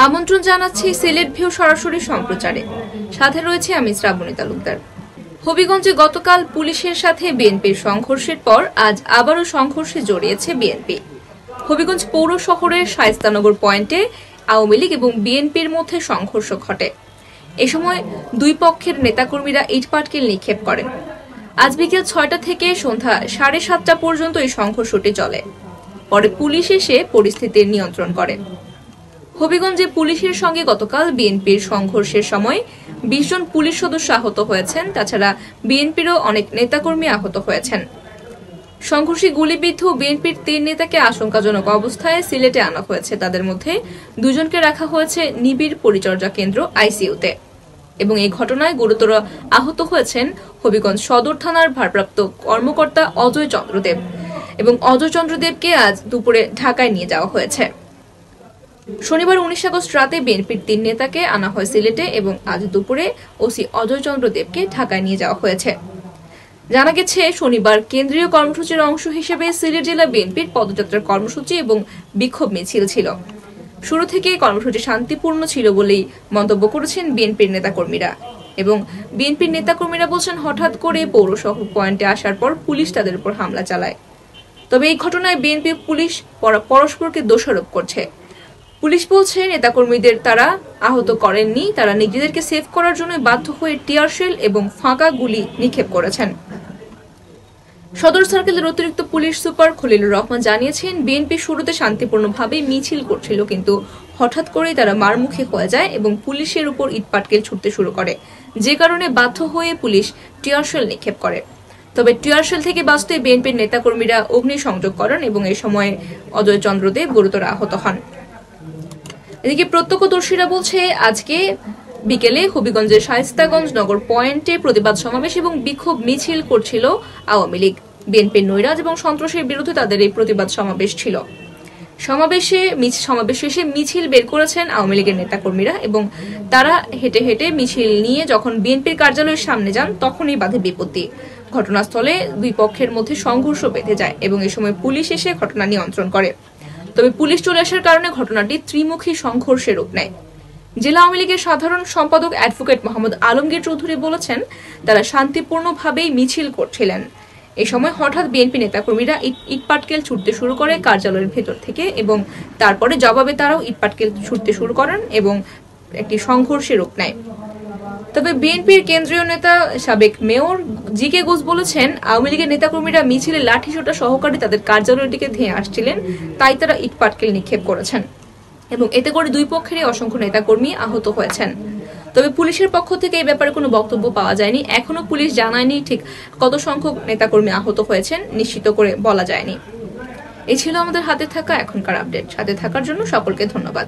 আমন্ত্রণ জানাচ্ছি সিলেট ভিউ সরাসরি সম্প্রচারে। সাথে রয়েছে আমি শ্রাবণী তালুকদার। হবিগঞ্জে গতকাল পুলিশের সাথে বিএনপির সংঘর্ষের পর আজ আবারও সংঘর্ষে জড়িয়েছে বিএনপি। হবিগঞ্জ পৌর শহরের শায়েস্তানগর পয়েন্টে আওয়ামী লীগ এবং বিএনপির মধ্যে সংঘর্ষ ঘটে। এ সময় দুই পক্ষের নেতাকর্মীরা ইটপাটকেল নিক্ষেপ করেন। আজ বিকেল ৬টা থেকে সন্ধ্যা ৭:৩০ পর্যন্ত এই সংঘর্ষটি চলে। পরে পুলিশ এসে পরিস্থিতির নিয়ন্ত্রণ করে। হবিগঞ্জে পুলিশের সঙ্গে গতকাল বিএনপির সংঘর্ষের সময় ২০ জন পুলিশ সদস্য আহত হয়েছেন। তাছাড়া বিএনপিরও অনেক নেতাকর্মী আহত হয়েছেন। সংঘর্ষে গুলিবিদ্ধ বিএনপির ৩ নেতাকে আশঙ্কাজনক অবস্থায় সিলেটে আনা হয়েছে। তাদের মধ্যে ২ জনকে রাখা হয়েছে নিবিড় পরিচর্যা কেন্দ্র আইসিইউতে। এবং এই ঘটনায় গুরুতর আহত হয়েছেন হবিগঞ্জ সদর থানার ভারপ্রাপ্ত কর্মকর্তা অজয় চন্দ্রদেব। এবং অজয় চন্দ্রদেবকে আজ দুপুরে ঢাকায় নিয়ে যাওয়া হয়েছে। শনিবার ১৯ আগস্ট রাতে বিএনপির ৩ নেতাকে আনা হয় সিলেটে এবং আজ দুপুরে ওসি অজয় চন্দ্রদেবকে ঢাকায় নিয়ে যাওয়া হয়েছে। জানা গেছে, শনিবার কেন্দ্রীয় কর্মসূচির অংশ হিসেবে সিলেট জেলা বিএনপির পদযাত্রার কর্মসূচি এবং বিক্ষোভ মিছিল ছিল। শুরু থেকে কর্মসূচি শান্তিপূর্ণ ছিল বলেই মন্তব্য করেছেন বিএনপির নেতাকর্মীরা। এবং বিএনপির নেতাকর্মীরা বলছেন, হঠাৎ করে পৌর শহর পয়েন্টে আসার পর পুলিশ তাদের উপর হামলা চালায়। তবে এই ঘটনায় বিএনপি পুলিশ পরস্পরকে দোষারোপ করছে। পুলিশ বলছে, নেতাকর্মীদের তারা আহত করেননি, তারা নিজেদেরকে সেভ করার জন্য বাধ্য হয়ে টিয়ার শেল এবং ফাঁকা গুলি নিক্ষেপ করেছেন। সদর সার্কেলের অতিরিক্ত পুলিশ সুপার খলিলুর রহমান জানিয়েছেন, বিএনপি শুরুতে শান্তিপূর্ণভাবে মিছিল করছিল, কিন্তু হঠাৎ করেই তারা মারমুখী হয়ে যায় এবং পুলিশের উপর ইটপাটকেল ছুটতে শুরু করে, যে কারণে বাধ্য হয়ে পুলিশ টিয়ার শেল নিক্ষেপ করে। তবে টিয়ার শেল থেকে বাঁচতে বিএনপির নেতাকর্মীরা অগ্নিসংযোগ করেন এবং এই সময় অজয় চন্দ্রদেব গুরুতর আহত হন। এদিকে প্রত্যক্ষদর্শীরা বলছে, আজকে বিকেলে হবিগঞ্জের শায়েস্তাগঞ্জ নগর পয়েন্টে প্রতিবাদ সমাবেশ এবং বিক্ষোভ মিছিল করছিল আওয়ামী লীগ। বিএনপির নৈরাজ্য এবং সন্ত্রাসের বিরুদ্ধে তাদের এই প্রতিবাদ সমাবেশ ছিল। সমাবেশ শেষে মিছিল বের করেছেন আওয়ামী লীগের নেতাকর্মীরা এবং তারা হেঁটে হেঁটে মিছিল নিয়ে যখন বিএনপির কার্যালয়ের সামনে যান, তখনই বাধে বিপত্তি। ঘটনাস্থলে দুই পক্ষের মধ্যে সংঘর্ষ বেঁধে যায় এবং এ সময় পুলিশ এসে ঘটনা নিয়ন্ত্রণ করে। তবে পুলিশ চলে আসার কারণে ঘটনাটি ত্রিমুখী সংঘর্ষের রূপ নেয়। জেলা আওয়ামী লীগের সাধারণ সম্পাদক অ্যাডভোকেট মোহাম্মদ আলমগীর চৌধুরী বলেছেন, তারা শান্তিপূর্ণভাবেই মিছিল করছিলেন। এই সময় হঠাৎ বিএনপি নেতাকর্মীরা ইটপাটকেল ছুটতে শুরু করে কার্যালয়ের ভেতর থেকে এবং তারপরে জবাবে তারাও ইটপাটকেল ছুটতে শুরু করেন এবং একটি সংঘর্ষের রূপ নেয়। তবে বিএনপির কেন্দ্রীয় নেতা সাবেক মেয়র জি.কে. ঘোষ বলেছেন, আওয়ামী লীগের নেতাকর্মীরা মিছিলে লাঠিসোঁটা সহকারে তাদের কার্যালয়টিকে ধেয়ে আসছিলেন, তাই তারা ইটপাটকেল নিক্ষেপ করেছেন এবং এতে করে দুই পক্ষেরই অসংখ্য নেতাকর্মী আহত হয়েছেন। তবে পুলিশের পক্ষ থেকে এই ব্যাপারে কোনো বক্তব্য পাওয়া যায়নি। এখনো পুলিশ জানায়নি ঠিক কত সংখ্যক নেতাকর্মী আহত হয়েছেন, নিশ্চিত করে বলা যায়নি। এই ছিল আমাদের হাতে থাকা এখনকার আপডেট। সাথে থাকার জন্য সকলকে ধন্যবাদ।